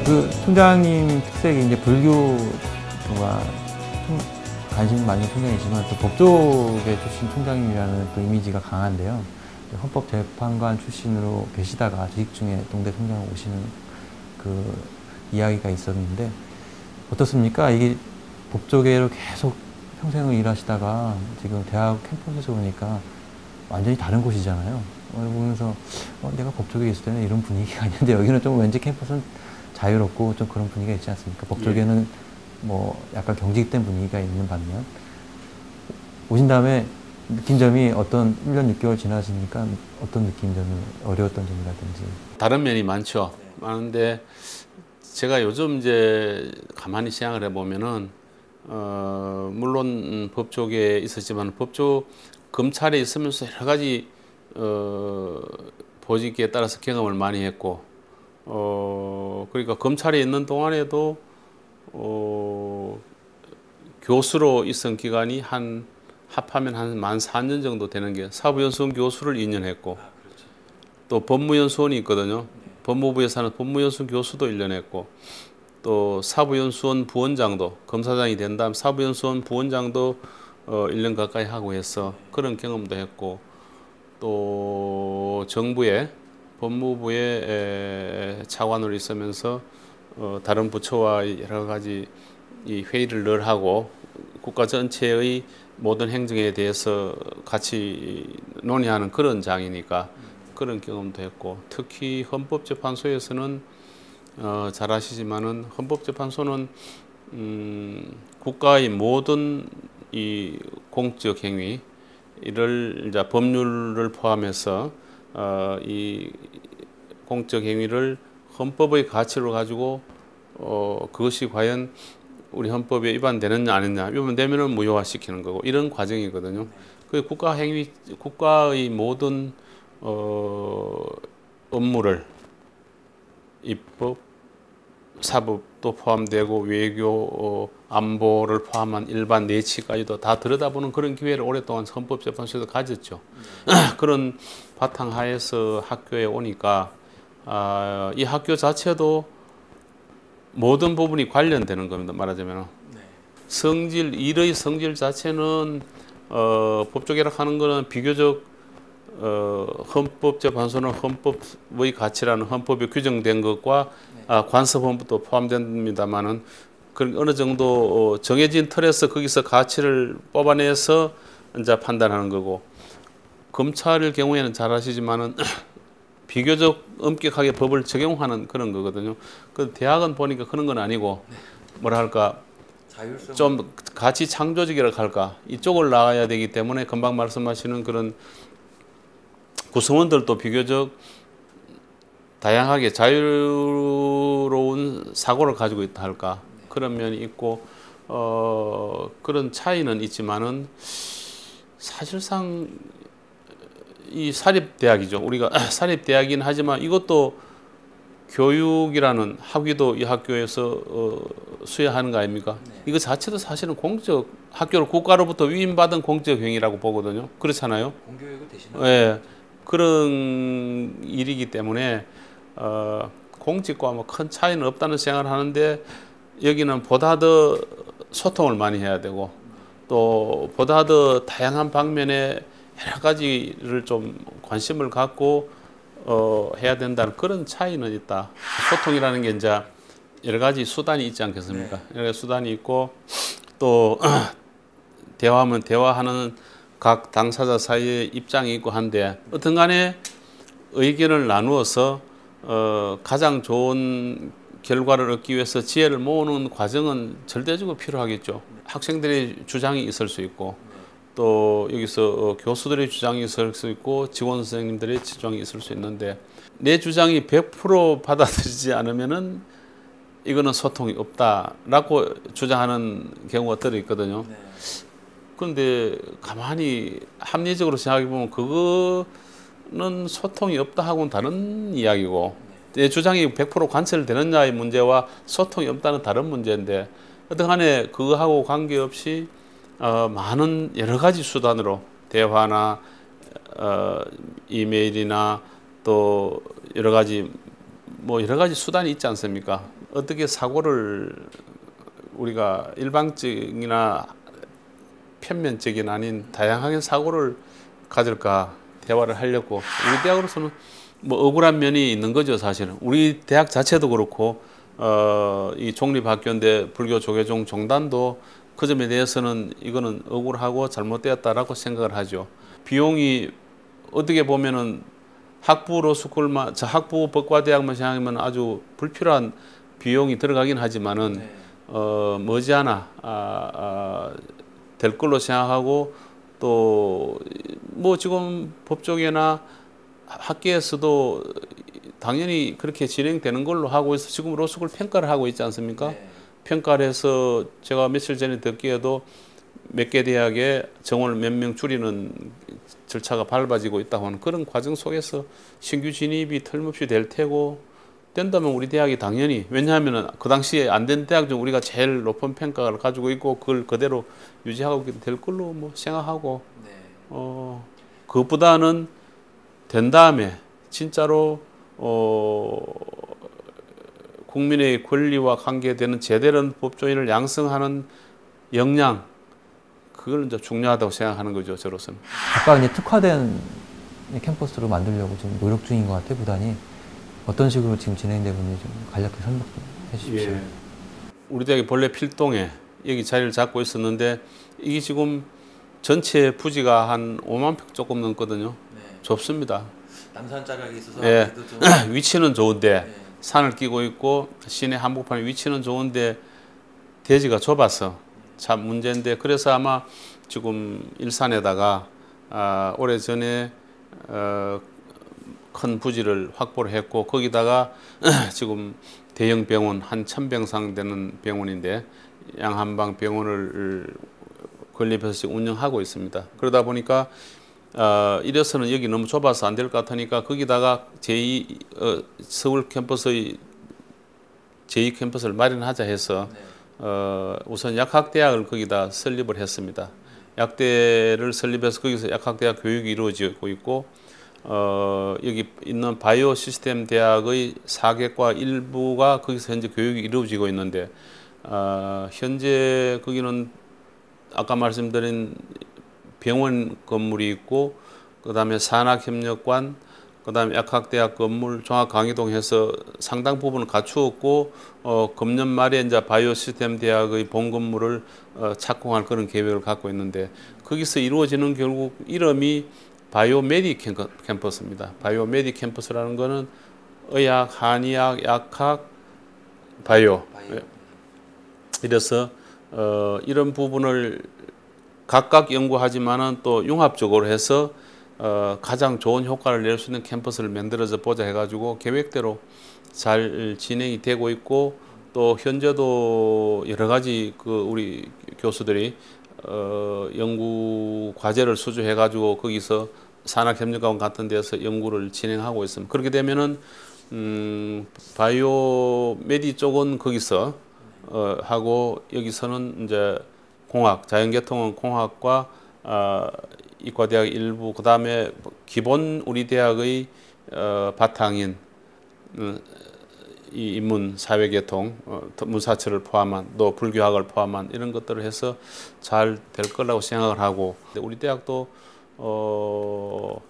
그 총장님 특색이 이제 불교가 관심 많은 총장이지만 또 법조계 출신 총장님이라는 또 이미지가 강한데요. 헌법재판관 출신으로 계시다가 재직 중에 동대 총장 오시는 그 이야기가 있었는데 어떻습니까? 이게 법조계로 계속 평생을 일하시다가 지금 대학 캠퍼스에서 오니까 완전히 다른 곳이잖아요. 보면서 내가 법조계에 있을 때는 이런 분위기가 아닌데 여기는 좀 왠지 캠퍼스는 자유롭고 좀 그런 분위기가 있지 않습니까? 법조계는 뭐 약간 경직된 분위기가 있는 반면 오신 다음에 느낀 점이 어떤 1년 6개월 지나시니까 어떤 느낀 점이 어려웠던 점이라든지 다른 면이 많죠. 많은데 제가 요즘 이제 가만히 생각을 해보면은 물론 법조계에 있었지만 검찰에 있으면서 여러 가지 보직에 따라서 경험을 많이 했고 그러니까 검찰에 있는 동안에도 교수로 있은 기간이 합하면 한 만 4년 정도 되는 게 사법연수원 교수를 2년 했고 또 법무연수원이 있거든요. 법무부에서 하는 법무연수원 교수도 1년 했고 또 사법연수원 부원장도 검사장이 된 다음 사법연수원 부원장도 1년 가까이 하고 해서 그런 경험도 했고 또 정부의 법무부의 차관으로 있으면서 다른 부처와 여러 가지 이 회의를 늘 하고 국가 전체의 모든 행정에 대해서 같이 논의하는 그런 장이니까 그런 경험도 했고 특히 헌법재판소에서는 잘 아시지만은 헌법재판소는 국가의 모든 이 공적 행위 이를 이제 법률을 포함해서 이 공적 행위를 헌법의 가치로 가지고 그것이 과연 우리 헌법에 위반되느냐 아니냐 위반되면은 무효화시키는 거고 이런 과정이거든요. 그 국가 행위 국가의 모든 업무를 입법, 사법도 포함되고 외교, 안보를 포함한 일반 내치까지도 다 들여다보는 그런 기회를 오랫동안 헌법재판소에서 가졌죠. 그런 바탕하에서 학교에 오니까 이 학교 자체도 모든 부분이 관련되는 겁니다. 말하자면 일의 성질 자체는 법조계라고 하는 것은 비교적 헌법재판소는 헌법의 가치라는 헌법에 규정된 것과 관습헌법도 포함됩니다만은 어느 정도 정해진 틀에서 거기서 가치를 뽑아내서 이제 판단하는 거고 검찰의 경우에는 잘 아시지만은 비교적 엄격하게 법을 적용하는 그런 거거든요. 그 대학은 보니까 그런 건 아니고 뭐라 할까 좀 가치 창조적이라고 할까 이쪽을 나가야 되기 때문에 금방 말씀하시는 그런 구성원들도 비교적 다양하게 자유로운 사고를 가지고 있다 할까 그런 면이 있고 그런 차이는 있지만은 사실상 이 사립대학이죠. 우리가 사립대학이긴 하지만 이것도 교육이라는 학위도 이 학교에서 수여하는 거 아닙니까? 이거 자체도 사실은 공적 학교를 국가로부터 위임받은 공적 행위라고 보거든요. 그렇잖아요. 공교육을 대신하는 예, 그런 일이기 때문에 공직과 뭐 큰 차이는 없다는 생각을 하는데 여기는 보다 더 소통을 많이 해야 되고 또 보다 더 다양한 방면에 여러 가지를 좀 관심을 갖고 해야 된다는 그런 차이는 있다. 소통이라는 게 이제 여러 가지 수단이 있지 않겠습니까? 여러 가지 수단이 있고 또 대화하면 대화하는 각 당사자 사이에 입장이 있고 한데 어떤 간에 의견을 나누어서 가장 좋은 결과를 얻기 위해서 지혜를 모으는 과정은 절대적으로 필요하겠죠. 학생들의 주장이 있을 수 있고 또 여기서 교수들의 주장이 있을 수 있고 직원 선생님들의 주장이 있을 수 있는데 내 주장이 100% 받아들이지 않으면은 이거는 소통이 없다라고 주장하는 경우가 들어 있거든요. 그런데 가만히 합리적으로 생각해 보면 그거는 소통이 없다 하고는 다른 이야기고 내 주장이 100% 관철되느냐의 문제와 소통이 없다는 다른 문제인데 어떠간에 그거하고 관계없이 많은 여러 가지 수단으로 대화나 이메일이나 또 여러 가지 수단이 있지 않습니까? 어떻게 사고를 우리가 일방적이나 편면적인 아닌 다양하게 사고를 가질까 대화를 하려고 우리 대학으로서는 뭐 억울한 면이 있는 거죠. 사실은 우리 대학 자체도 그렇고 이 종립학교인데 불교 조계종 종단도 그 점에 대해서는 이거는 억울하고 잘못되었다라고 생각을 하죠. 비용이 어떻게 보면은 학부 로스쿨만 저 학부 법과대학만 생각하면 아주 불필요한 비용이 들어가긴 하지만은 머지않아 될 걸로 생각하고 또 뭐 지금 법조계나 학계에서도 당연히 그렇게 진행되는 걸로 하고 있어. 지금 로스쿨 평가를 하고 있지 않습니까? 네. 평가를 해서 제가 며칠 전에 듣기에도 몇 개 대학에 정원을 몇 명 줄이는 절차가 밟아지고 있다고 하는 그런 과정 속에서 신규 진입이 틀림없이 될 테고 된다면 우리 대학이 당연히 왜냐하면 그 당시에 안 된 대학 중 우리가 제일 높은 평가를 가지고 있고 그걸 그대로 유지하고 있게 될 걸로 뭐 생각하고 네. 그것보다는 된 다음에 진짜로 국민의 권리와 관계되는 제대로 법조인을 양성하는 역량 그걸 이제 중요하다고 생각하는 거죠. 저로서는. 아까 이제 특화된 캠퍼스로 만들려고 지금 노력 중인 것 같아요. 부단히 어떤 식으로 지금 진행되고 있는지 좀 간략히 설명 좀 해주십시오. 예. 우리 대학이 본래 필동에 여기 자리를 잡고 있었는데 이게 지금 전체 부지가 한 5만 평 조금 넘거든요. 네. 좁습니다. 남산 자락이 있어서 예. 아무래도 좀 위치는 좋은데 네. 산을 끼고 있고 시내 한복판에 위치는 좋은데 대지가 좁아서 참 문제인데 그래서 아마 지금 일산에다가 오래전에 큰 부지를 확보를 했고 거기다가 지금 대형 병원 한 1000병상 되는 병원인데 양한방 병원을 건립해서 운영하고 있습니다. 그러다 보니까 이래서는 여기 너무 좁아서 안 될 것 같으니까 거기다가 서울 캠퍼스의 제2 캠퍼스를 마련하자 해서 네. 우선 약학대학을 거기다 설립을 했습니다. 약대를 설립해서 거기서 약학대학 교육이 이루어지고 있고 여기 있는 바이오 시스템 대학의 4개과 일부가 거기서 현재 교육이 이루어지고 있는데 현재 거기는 아까 말씀드린 병원 건물이 있고 그다음에 산학협력관 그다음에 약학대학 건물 종합강의동 해서 상당 부분을 갖추었고 금년 말에 이제 바이오 시스템 대학의 본 건물을 착공할 그런 계획을 갖고 있는데 거기서 이루어지는 결국 이름이 바이오메디 캠퍼스입니다. 바이오메디 캠퍼스라는 거는 의학, 한의학, 약학, 바이오. 이래서 이런 부분을 각각 연구하지만은 또 융합적으로 해서 가장 좋은 효과를 낼 수 있는 캠퍼스를 만들어서 보자 해가지고 계획대로 잘 진행이 되고 있고 또 현재도 여러 가지 우리 교수들이 연구 과제를 수주해가지고 거기서 산학협력관 같은 데서 연구를 진행하고 있습니다. 그렇게 되면은 바이오 메디 쪽은 거기서 하고 여기서는 이제 공학, 자연계통은 공학과 이과대학 일부 그다음에 기본 우리 대학의 바탕인 이 인문 사회계통 문사철을 포함한 또 불교학을 포함한 이런 것들을 해서 잘 될 거라고 생각을 하고 우리 대학도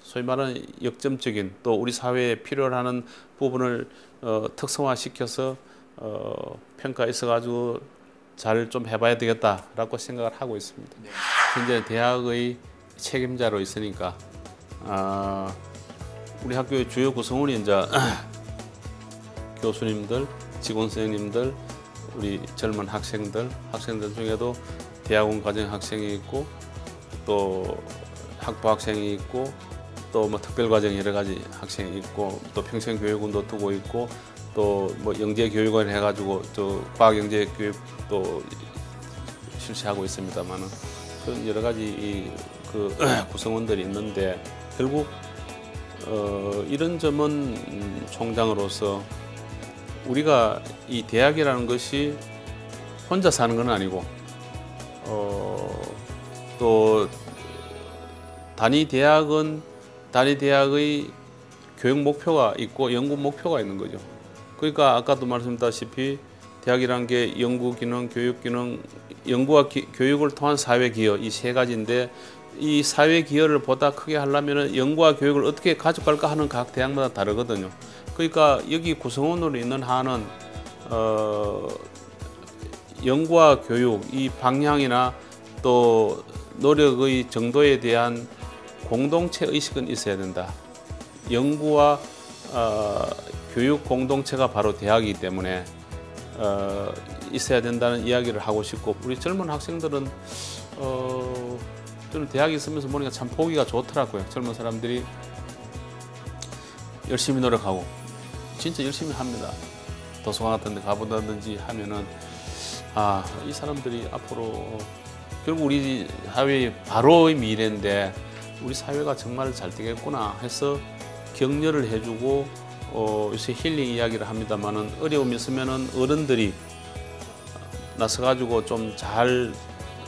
소위 말하는 역점적인 또 우리 사회에 필요하는 부분을 특성화시켜서 평가에 있어가지고 잘 좀 해봐야 되겠다라고 생각을 하고 있습니다. 네. 현재 대학의 책임자로 있으니까 우리 학교의 주요 구성원이 이제 교수님들, 직원 선생님들, 우리 젊은 학생들 중에도 대학원 과정 학생이 있고 또 학부 학생이 있고 또 뭐 특별 과정 여러 가지 학생이 있고 또 평생 교육원도 두고 있고 또 뭐 영재 교육원 해가지고 또 과학 영재 교육도 실시하고 있습니다만은 그런 여러 가지 구성원들이 있는데 결국 이런 점은 총장으로서 우리가 이 대학이라는 것이 혼자 사는 건 아니고 또 단위 대학은 단위 대학의 교육 목표가 있고 연구 목표가 있는 거죠. 그러니까 아까도 말씀드렸다시피 대학이란 게 연구 기능, 교육 기능, 연구와 교육을 통한 사회 기여 이 세 가지인데 이 사회 기여를 보다 크게 하려면 연구와 교육을 어떻게 가져갈까 하는 각 대학마다 다르거든요. 그러니까 여기 구성원으로 있는 한은 연구와 교육 이 방향이나 또 노력의 정도에 대한 공동체 의식은 있어야 된다. 연구와 교육 공동체가 바로 대학이기 때문에 있어야 된다는 이야기를 하고 싶고 우리 젊은 학생들은 저는 대학에 있으면서 보니까 참 보기가 좋더라고요. 젊은 사람들이 열심히 노력하고 진짜 열심히 합니다. 도서관 같은 데 가보다든지 하면은 이 사람들이 앞으로 결국 우리 사회의 바로의 미래인데 우리 사회가 정말 잘 되겠구나 해서 격려를 해주고 요새 힐링 이야기를 합니다만은 어려움이 있으면은 어른들이 나서가지고 좀 잘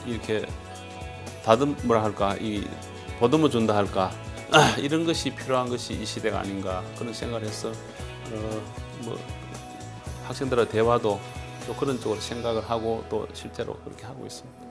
이렇게 보듬어 준다 할까 이런 것이 필요한 것이 이 시대가 아닌가 그런 생각을 해서 학생들의 대화도 또 그런 쪽으로 생각을 하고 또 실제로 그렇게 하고 있습니다.